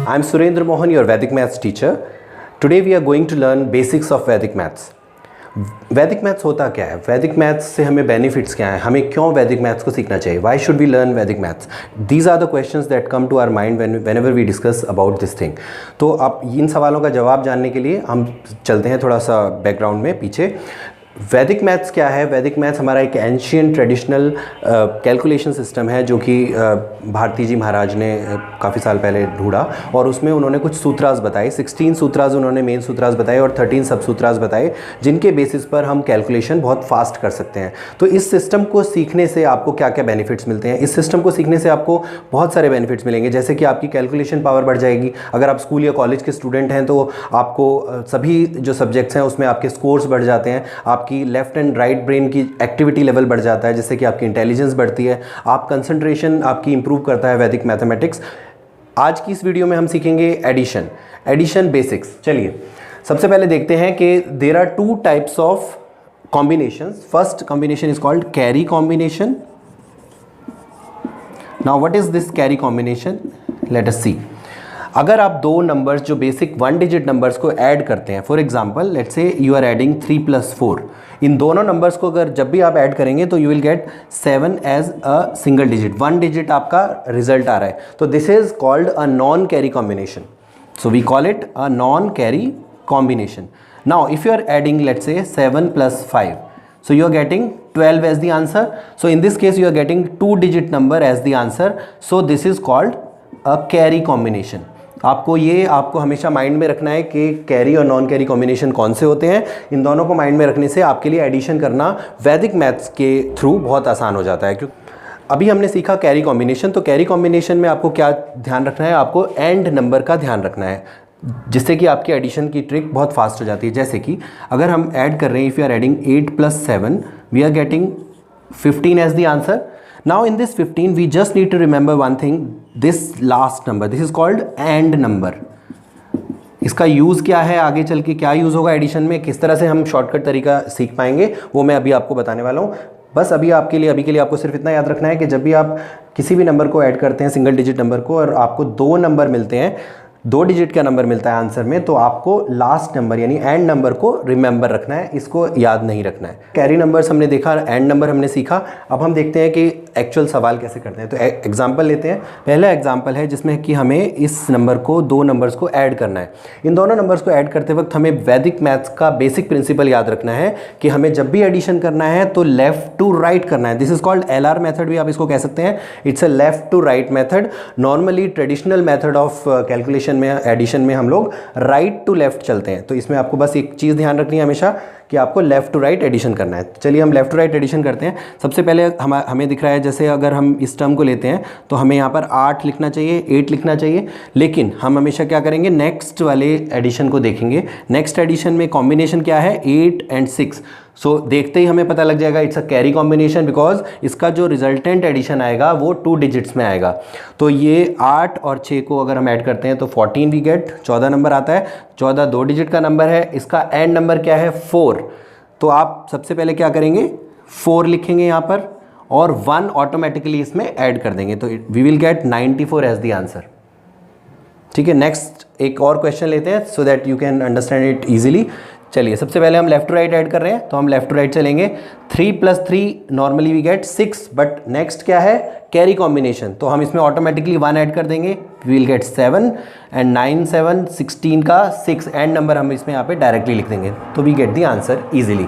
I'm Surendra Mohan, your Vedic Maths teacher. Today we are going to learn basics of Vedic Maths. वैदिक maths होता क्या है, वैदिक maths से हमें बेनिफिट्स क्या हैं, हमें क्यों वैदिक मैथ्स को सीखना चाहिए, why should we learn Vedic maths. These are the questions that come to our mind whenever we discuss about this thing. तो आप इन सवालों का जवाब जानने के लिए हम चलते हैं थोड़ा सा बैकग्राउंड में पीछे. वैदिक मैथ्स क्या है? वैदिक मैथ्स हमारा एक एंशियंट ट्रेडिशनल कैलकुलेशन सिस्टम है जो कि भारती जी महाराज ने काफ़ी साल पहले ढूंढा और उसमें उन्होंने कुछ सूत्रास बताए. 16 सूत्रास उन्होंने मेन सूत्रास बताए और 13 सब सूत्रास बताए जिनके बेसिस पर हम कैलकुलेशन बहुत फास्ट कर सकते हैं. तो इस सिस्टम को सीखने से आपको क्या क्या बेनिफिट्स मिलते हैं? इस सिस्टम को सीखने से आपको बहुत सारे बेनिफिट्स मिलेंगे, जैसे कि आपकी कैलकुलेशन पावर बढ़ जाएगी. अगर आप स्कूल या कॉलेज के स्टूडेंट हैं तो आपको सभी जो सब्जेक्ट्स हैं उसमें आपके स्कोर्स बढ़ जाते हैं, आपकी लेफ्ट एंड राइट ब्रेन की एक्टिविटी लेवल बढ़ जाता है, जिससे कि आपकी इंटेलिजेंस बढ़ती है, आप कंसंट्रेशन आपकी इंप्रूव करता है वैदिक मैथमेटिक्स. आज की इस वीडियो में हम सीखेंगे एडिशन बेसिक्स. चलिए सबसे पहले देखते हैं कि there are two types of combinations. First combination is called carry combination. Now what is this carry combination? Let us see. अगर आप दो नंबर्स जो बेसिक वन डिजिट नंबर्स को ऐड करते हैं, for example let's say you are adding 3 + 4, इन दोनों numbers को अगर जब भी आप ऐड करेंगे तो you will get 7 as a single digit, one digit आपका रिजल्ट आ रहा है. तो this is called a non carry combination. So we call it a non carry combination. Now if you are adding let's say 7 + 5, so you are getting 12 as the answer. So in this case you are getting 2 digit number as the answer. So this is called a carry combination. आपको हमेशा mind में रखना है कि carry और non carry combination कौन से होते हैं. इन दोनों को माइंड में रखने से आपके लिए एडिशन करना वैदिक मैथ्स के थ्रू बहुत आसान हो जाता है. क्योंकि अभी हमने सीखा कैरी कॉम्बिनेशन, तो कैरी कॉम्बिनेशन में आपको क्या ध्यान रखना है? आपको एंड नंबर का ध्यान रखना है, जिससे कि आपकी एडिशन की ट्रिक बहुत फास्ट हो जाती है. जैसे कि अगर हम ऐड कर रहे हैं, if you are adding 8 + 7, we are getting 15 as the answer. Now in this 15 we just need to remember one thing, this last number, this is called AND number. इसका यूज़ क्या है, आगे चल के क्या यूज़ होगा एडिशन में, किस तरह से हम शॉर्टकट तरीका सीख पाएंगे, वो मैं अभी आपको बताने वाला हूँ. बस अभी के लिए आपको सिर्फ इतना याद रखना है कि जब भी आप किसी भी नंबर को ऐड करते हैं, सिंगल डिजिट नंबर को, और आपको दो नंबर मिलते हैं, 2 डिजिट का नंबर मिलता है आंसर में, तो आपको लास्ट नंबर यानी एंड नंबर को रिमेंबर रखना है, इसको याद नहीं रखना है. कैरी नंबर्स हमने देखा, एंड नंबर हमने सीखा. अब हम देखते हैं कि एक्चुअल सवाल कैसे करते हैं. तो एग्जांपल लेते हैं. पहला एग्जांपल है जिसमें कि हमें इस नंबर को, दो नंबर्स को ऐड करना है. इन दोनों नंबर्स को ऐड करते वक्त हमें वैदिक मैथ्स का बेसिक प्रिंसिपल याद रखना है कि हमें जब भी एडिशन करना है तो लेफ्ट टू राइट करना है. This is called LR method भी आप इसको कह सकते हैं. It's a left to right method. Normally traditional method of calculation में, एडिशन में हम लोग राइट टू लेफ्ट चलते हैं. तो इसमें आपको बस एक चीज़ ध्यान रखनी है हमेशा कि आपको लेफ़्ट टू राइट एडिशन करना है. चलिए हम लेफ़्ट टू राइट एडिशन करते हैं. सबसे पहले हमें दिख रहा है, जैसे अगर हम इस टर्म को लेते हैं तो हमें यहाँ पर 8 लिखना चाहिए, 8 लिखना चाहिए. लेकिन हम हमेशा क्या करेंगे, नेक्स्ट वाले एडिशन को देखेंगे. नेक्स्ट एडिशन में कॉम्बिनेशन क्या है, 8 और 6. सो देखते ही हमें पता लग जाएगा it's a carry combination, because इसका जो रिजल्टेंट एडिशन आएगा वो 2 डिजिट्स में आएगा. तो ये 8 और 6 को अगर हम ऐड करते हैं तो 14 वी गेट, 14 नंबर आता है. 14 2 डिजिट का नंबर है. इसका एंड नंबर क्या है, 4. तो आप सबसे पहले क्या करेंगे, 4 लिखेंगे यहाँ पर और 1 ऑटोमेटिकली इसमें ऐड कर देंगे. तो we will get 94 as the answer. ठीक है, नेक्स्ट एक और क्वेश्चन लेते हैं so that you can understand it easily. चलिए सबसे पहले हम लेफ्ट टू राइट ऐड कर रहे हैं, तो हम लेफ्ट टू राइट चलेंगे. 3 + 3 normally we get 6, but next क्या है, कैरी कॉम्बिनेशन, तो हम इसमें ऑटोमेटिकली 1 ऐड कर देंगे. वी विल गेट 7 एंड 9 7 16 का 6 एंड नंबर हम इसमें यहाँ पे डायरेक्टली लिख देंगे. तो we get the answer easily.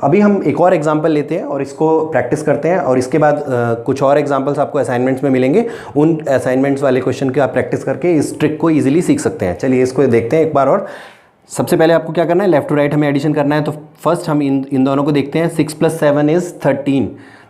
अभी हम एक और एग्जाम्पल लेते हैं और इसको प्रैक्टिस करते हैं, और इसके बाद कुछ और एग्जाम्पल्स आपको असाइनमेंट्स में मिलेंगे. उन असाइनमेंट्स वाले क्वेश्चन की आप प्रैक्टिस करके इस ट्रिक को ईजिली सीख सकते हैं. चलिए इसको देखते हैं एक बार और. सबसे पहले आपको क्या करना है, लेफ्ट टू राइट हमें एडिशन करना है. तो फर्स्ट हम इन दोनों को देखते हैं. 6 + 7 इज़ 13.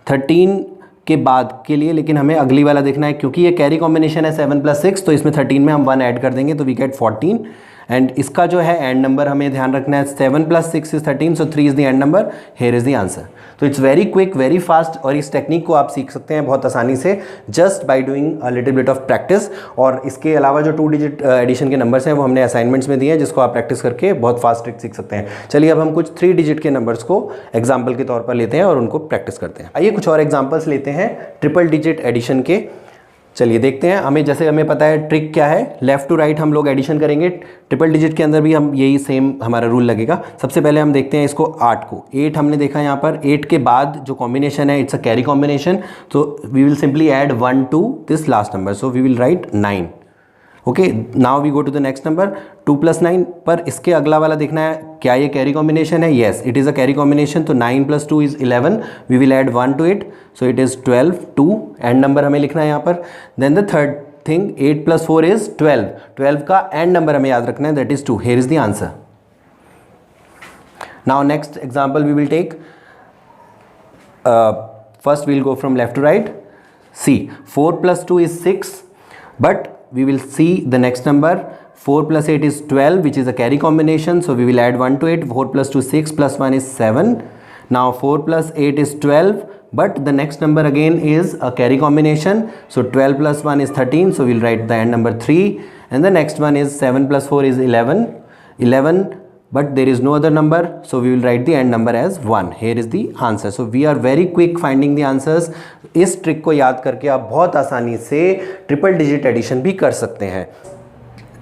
13 के बाद के लिए लेकिन हमें अगली वाला देखना है, क्योंकि ये कैरी कॉम्बिनेशन है 7 + 6, तो इसमें 13 में हम 1 ऐड कर देंगे तो वी गेट 14. एंड इसका जो है एंड नंबर हमें ध्यान रखना है, 7 + 6 is 13, so 3 is the end number. Here is the answer. तो it's very quick, very fast, और इस टेक्निक को आप सीख सकते हैं बहुत आसानी से just by doing a little bit of practice. और इसके अलावा जो 2 डिजिट एडिशन के नंबर्स हैं वो हमने असाइनमेंट्स में दिए हैं, जिसको आप प्रैक्टिस करके बहुत फास्ट ट्रिक सीख सकते हैं. चलिए अब हम कुछ 3 डिजिट के नंबर्स को एग्जाम्पल के तौर पर लेते हैं और उनको प्रैक्टिस करते हैं. आइए कुछ और एग्जाम्पल्स लेते हैं ट्रिपल डिजिट एडिशन के. चलिए देखते हैं, हमें जैसे हमें पता है ट्रिक क्या है, लेफ़्ट टू राइट हम लोग एडिशन करेंगे। ट्रिपल डिजिट के अंदर भी हम यही सेम हमारा रूल लगेगा। सबसे पहले हम देखते हैं इसको 8 को, 8 हमने देखा यहाँ पर, 8 के बाद जो कॉम्बिनेशन है इट्स अ कैरी कॉम्बिनेशन, तो we will simply add 1 to this last number, so we will write 9। Okay, now we go to the next number 2 + 9, पर इसके अगला वाला देखना है क्या ये कैरी कॉम्बिनेशन है। Yes, it is a carry combination, तो 9 + 2 is 11, we will add 1 to it, so it is 12, 2 end number हमें लिखना है यहाँ पर। Then the third thing 8 + 4 is 12, 12 का एंड नंबर हमें याद रखना है, that is 2। Here is the answer. Now next example we will take, first we will go from left to right. See 4 + 2 is 6, but we will see the next number 4 + 8 is 12, which is a carry combination, so we will add 1 to it. 4 + 2 6 + 1 is 7. Now 4 + 8 is 12, but the next number again is a carry combination, so 12 + 1 is 13, so we'll write the end number 3, and the next one is 7 + 4 is 11, but there is no other number, so we will write the end number as 1. Here is the answer. So we are very quick finding the answers. इस trick को याद करके आप बहुत आसानी से triple digit addition भी कर सकते हैं।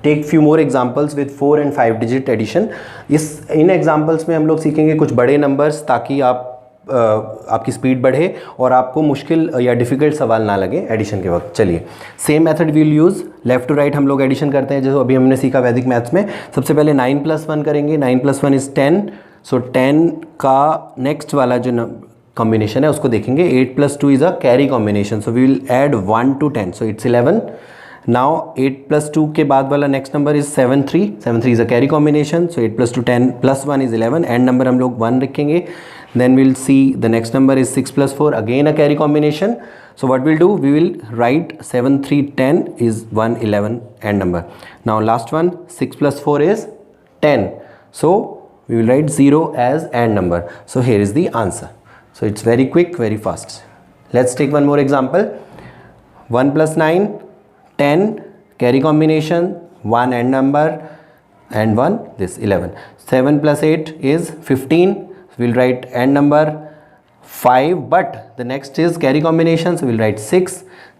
Take few more examples with 4 and 5 digit addition. इन एग्जाम्पल्स में हम लोग सीखेंगे कुछ बड़े नंबर्स, ताकि आपकी स्पीड बढ़े और आपको मुश्किल या डिफ़िकल्ट सवाल ना लगे एडिशन के वक्त। चलिए, same method we will use, left to right हम लोग एडिशन करते हैं, जैसे अभी हमने सीखा वैदिक मैथ्स में। सबसे पहले 9 + 1 करेंगे, 9 + 1 इज़ 10, सो 10 का नेक्स्ट वाला जो कॉम्बिनेशन है उसको देखेंगे। 8 + 2 is a carry combination, so we will add 1 to 10, so it's 11। Now 8 + 2 के बाद वाला नेक्स्ट नंबर इज़ 7 3, 7 3 इज़ a carry combination, so 8 + 2 10 + 1 is 11, end number हम लोग 1 रखेंगे। Then we'll see the next number is 6 + 4, again a carry combination. So what we'll do, we will write 7 3 10 is 1 11 end number. Now last one 6 + 4 is 10, so we will write 0 as end number. So here is the answer. So it's very quick, very fast. Let's take one more example. 1 + 9 10 carry combination, 1 end number, and 1 this 11. 7 + 8 is 15, we'll write end number 5, but the next is carry combination, so we'll write 6.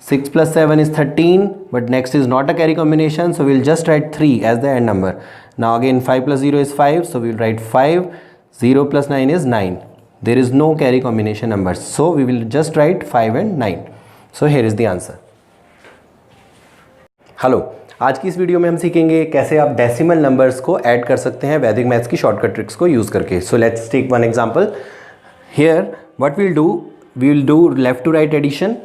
6 + 7 is 13, but next is not a carry combination, so we'll just write 3 as the end number. Now again 5 + 0 is 5, so we'll write 5. 0 + 9 is 9. There is no carry combination numbers, so we will just write 5 and 9. So here is the answer. Hello, आज की इस video में हम सीखेंगे कैसे आप decimal numbers को add कर सकते हैं वैदिक मैथ्स की शॉर्टकट ट्रिक्स को यूज़ करके। So let's take one example. Here what we will do left to right addition.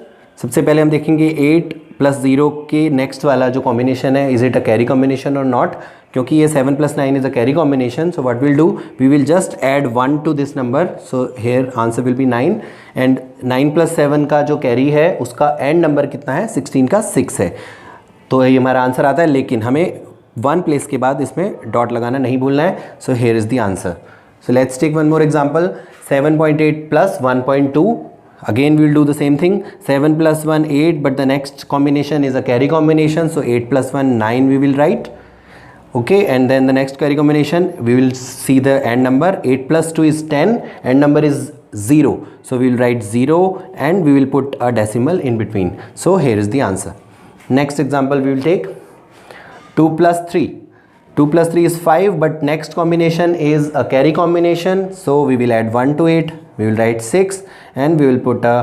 सबसे पहले हम देखेंगे 8 + 0 के नेक्स्ट वाला जो कॉम्बिनेशन है, is it a carry combination और नॉट, क्योंकि ये 7 + 9 is a carry combination. So what will do, we will just add 1 to this number, so here answer will be 9, and 9 + 7 का जो कैरी है उसका एंड नंबर कितना है, 16 का 6 है, तो ये हमारा आंसर आता है। लेकिन हमें 1 प्लेस के बाद इसमें डॉट लगाना नहीं भूलना है। So here is the answer. So let's take one more example. 7.8 + 1.2, again we will do the same thing. 7 + 1 8, but the next combination is a carry combination, so 8 + 1 9 we will write. Okay, and then the next carry combination, we will see the end number. 8 + 2 is 10, end number is 0, so we will write 0 and we will put a decimal in between. So here is the answer. Next example we will take 2 + 3. 2 + 3 is 5, but next combination is a carry combination, so we will add 1 to it. We will write 6 and we will put a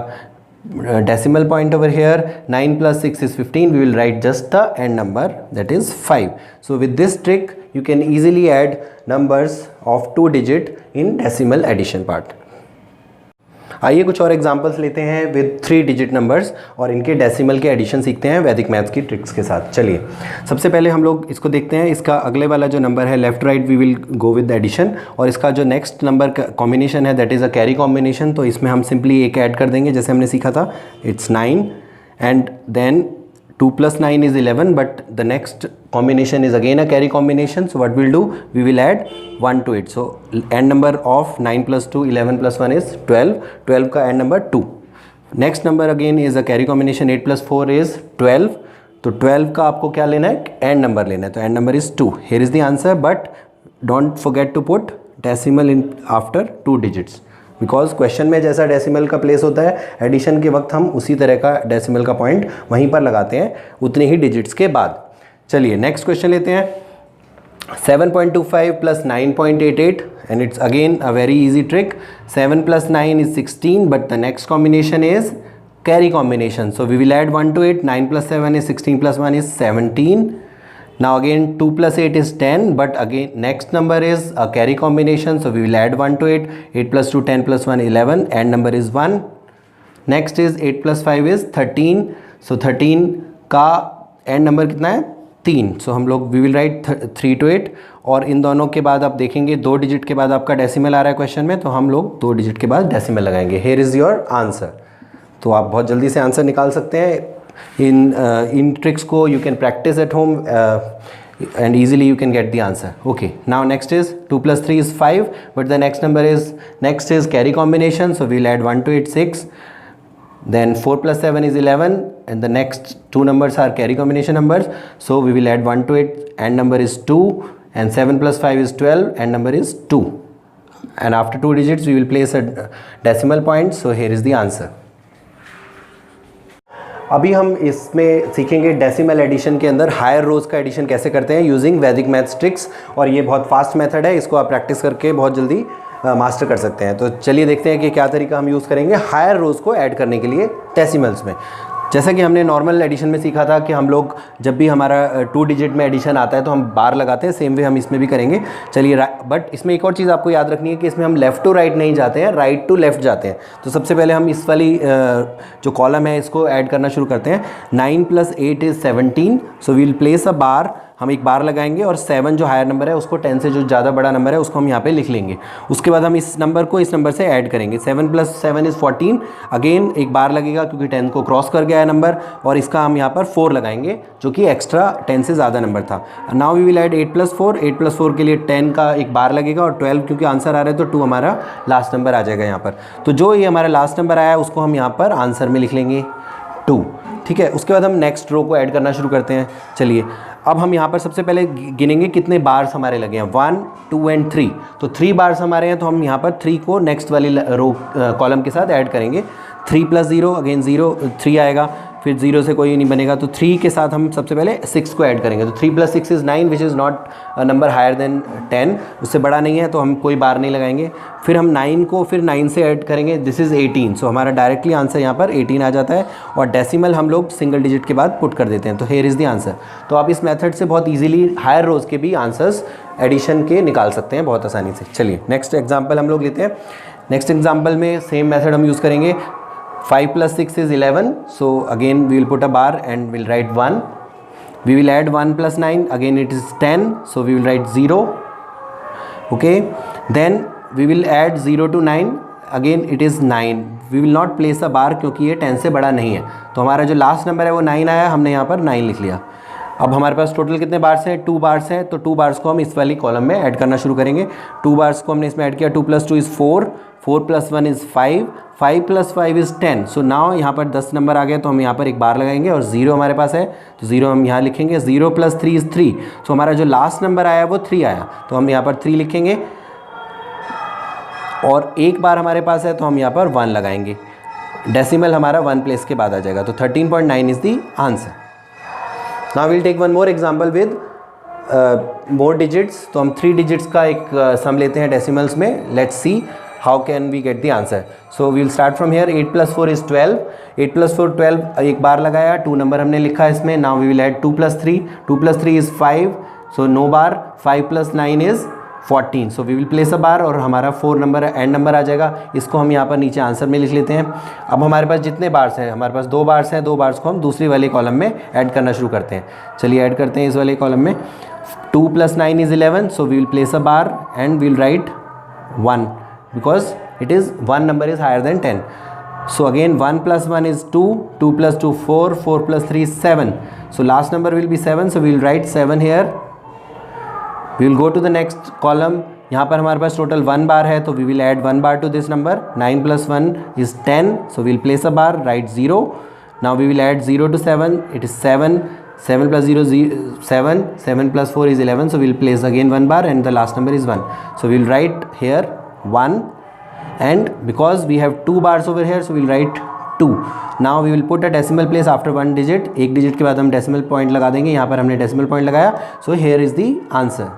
decimal point over here. 9 + 6 is 15. We will write just the end number, that is 5. So with this trick you can easily add numbers of 2 digit in decimal addition part. आइए कुछ और examples लेते हैं with 3 digit numbers और इनके decimal के addition सीखते हैं वैदिक मैथ्स की ट्रिक्स के साथ। चलिए, सबसे पहले हम लोग इसको देखते हैं। इसका अगले वाला जो नंबर है left right, we will go with addition, और इसका जो नेक्स्ट नंबर का कॉम्बिनेशन है that is a carry combination, तो इसमें हम सिंपली एक ऐड कर देंगे जैसे हमने सीखा था, it's 9, and then 2 + 9 is 11, but the next combination is again a carry combination, so what we'll do, we will add 1 to it. So end number of 9 + 2 11 + 1 is 12, 12 का end number 2. Next number again is a carry combination, 8 + 4 is 12, तो 12 का आपको क्या लेना है, end number लेना है, तो end number is 2. Here is the answer, but don't forget to put decimal in after 2 digits. Because question में जैसा डेसिमल का प्लेस होता है, एडिशन के वक्त हम उसी तरह का डेसिमल का पॉइंट वहीं पर लगाते हैं उतने ही डिजिट्स के बाद। चलिए नेक्स्ट क्वेश्चन लेते हैं। 7.25 plus 9.88 and it's again a very easy trick. 7 plus 9 is 16, but the next combination is carry combination. So we will add 1 to it. 9 plus 7 is 16 plus 1 is 17. Now again 2 plus 8 is 10, but again next number is a carry combination. So we will add 1 to it. 8 plus 2, 10 plus 1, 11. And number is 1. Next is 8 plus 5 is 13. So 13 का end number कितना है 3. सो हम लोग we will right 3 to 8 और इन दोनों के बाद आप देखेंगे 2 डिजिट के बाद आपका डेसिमल आ रहा है क्वेश्चन में, तो हम लोग 2 डिजिट के बाद डेसिमल लगाएंगे. Here is your answer. तो आप बहुत जल्दी से आंसर निकाल सकते हैं. इन ट्रिक्स को you can practice at home and easily you can get the answer. Okay, now next is 2 plus 3 is 5, but the next number is carry combination, so we'll add 1 to it 6. Then 4 plus 7 is 11, and the next two numbers are carry combination numbers, so we will add 1 to it and number is 2, and 7 plus 5 is 12 and number is 2, and after 2 digits we will place a decimal point. So here is the answer. अभी हम इसमें सीखेंगे decimal addition के अंदर higher रोज का addition कैसे करते हैं यूजिंग वैदिक मैथ्स ट्रिक्स, और ये बहुत फास्ट मेथड है. इसको आप प्रैक्टिस करके बहुत जल्दी मास्टर कर सकते हैं. तो चलिए देखते हैं कि क्या तरीका हम यूज़ करेंगे हायर रोज को ऐड करने के लिए डेसिमल्स में. जैसा कि हमने नॉर्मल एडिशन में सीखा था कि हम लोग जब भी हमारा 2 डिजिट में एडिशन आता है तो हम बार लगाते हैं, सेम वे हम इसमें भी करेंगे. चलिए, बट इसमें एक और चीज़ आपको याद रखनी है कि इसमें हम लेफ़्ट टू राइट नहीं जाते हैं, राइट टू लेफ़्ट जाते हैं. तो सबसे पहले हम इस वाली जो कॉलम है इसको ऐड करना शुरू करते हैं. 9 plus 8 is 17, so we will place a bar. हम एक बार लगाएंगे और 7 जो हायर नंबर है उसको 10 से जो ज़्यादा बड़ा नंबर है उसको हम यहाँ पे लिख लेंगे. उसके बाद हम इस नंबर को इस नंबर से ऐड करेंगे. 7 plus 7 is 14. अगेन एक बार लगेगा क्योंकि 10 को क्रॉस कर गया है नंबर, और इसका हम यहाँ पर 4 लगाएंगे जो कि एक्स्ट्रा 10 से ज़्यादा नंबर था. Now we will add 8 plus 4. 8 plus 4 के लिए 10 का एक बार लगेगा, और 12 क्योंकि आंसर आ रहा है तो 2 हमारा लास्ट नंबर आ जाएगा यहाँ पर. तो जो ये हमारा लास्ट नंबर आया है उसको हम यहाँ पर आंसर में लिख लेंगे 2. ठीक है. उसके बाद हम नेक्स्ट रो को ऐड करना शुरू करते हैं. चलिए, अब हम यहाँ पर सबसे पहले गिनेंगे कितने बार्स हमारे लगे हैं. 1, 2 एंड 3. तो 3 बार्स हमारे हैं, तो हम यहाँ पर 3 को नेक्स्ट वाली रो कॉलम के साथ ऐड करेंगे. 3 plus 0 अगेन 0, 3 आएगा. फिर 0 से कोई नहीं बनेगा, तो 3 के साथ हम सबसे पहले 6 को ऐड करेंगे. तो 3 plus 6 is 9, which is not number higher than 10. उससे बड़ा नहीं है तो हम कोई बार नहीं लगाएंगे. फिर हम 9 को फिर 9 से ऐड करेंगे. This is 18. सो हमारा डायरेक्टली आंसर यहाँ पर 18 आ जाता है, और डेसिमल हम लोग सिंगल डिजिट के बाद पुट कर देते हैं. तो हेयर इज़ द आंसर. तो आप इस मेथड से बहुत ईजिली हायर रोज के भी आंसर्स एडिशन के निकाल सकते हैं बहुत आसानी से. चलिए नेक्स्ट एग्जाम्पल हम लोग लेते हैं. नेक्स्ट एग्जाम्पल में सेम मेथड हम यूज़ करेंगे. 5 plus 6 is 11, so again we will put a bar and we'll write 1. We will add 1 plus 9, again it is 10, so we will write 0. Okay, then we will add 0 to 9, again it is 9. We will not place a bar क्योंकि ये 10 से बड़ा नहीं है. तो हमारा जो last number है वो 9 आया, हमने यहाँ पर 9 लिख लिया. अब हमारे पास टोटल कितने बार्स हैं? 2 बार्स हैं. तो 2 बार्स को हम इस वाली कॉलम में ऐड करना शुरू करेंगे. 2 बार्स को हमने इसमें ऐड किया. 2 plus 2 is 4, 4 plus 1 is 5, 5 plus 5 is 10. So now यहाँ पर 10 नंबर आ गया, तो हम यहाँ पर एक बार लगाएंगे, और 0 हमारे पास है तो 0 हम यहाँ लिखेंगे. 0 plus 3 is 3. सो हमारा जो लास्ट नंबर आया वो 3 आया, तो हम यहाँ पर 3 लिखेंगे, और एक बार हमारे पास है तो हम यहाँ पर 1 लगाएंगे. डेसिमल हमारा 1 प्लेस के बाद आ जाएगा. तो 13.9 is the answer. Now will take one more example with more digits. तो हम 3 डिजिट्स का एक सम लेते हैं डेसिमल्स में. Let's see how can we get the answer. So we will start from here. 8 plus 4 is 12. 8 plus 4 12, एक बार लगाया. 2 number हमने लिखा है इसमें. Now we will add 2 plus 3. 2 plus 3 is 5, so no bar. 5 plus 9 is 14. So we will place a bar, और हमारा 4 number and number आ जाएगा. इसको हम यहाँ पर नीचे आंसर में लिख लेते हैं. अब हमारे पास जितने बार्स हैं, हमारे पास 2 बार्स हैं. 2 बार्स को हम दूसरी वाली कॉलम में ऐड करना शुरू करते हैं. चलिए ऐड करते हैं इस वाले कॉलम में. 2 plus 9 is 11, so we will place a bar and we will write 1 because it is 1 number is higher than 10. So again 1 plus 1 is 2, 2 plus 2 4, 4 plus 3 is 7. So last number will be 7, so we will write 7 here. We will go to the next column. यहाँ पर हमारे पास total 1 बार है, तो we will add 1 bar to this number. 9 plus 1 is 10, so we will place a bar, write 0. Now we will add 0 to 7, it is 7. 7 plus 0 is 7, 7 plus 4 is 11, so we will place again 1 bar, and the last number is 1. So we will write here 1, and because we have 2 bars over here, so we'll write 2. Now we will put a decimal place after 1 digit. एक digit के बाद हम decimal point लगा देंगे, यहाँ पर हमने decimal point लगाया, so here is the answer.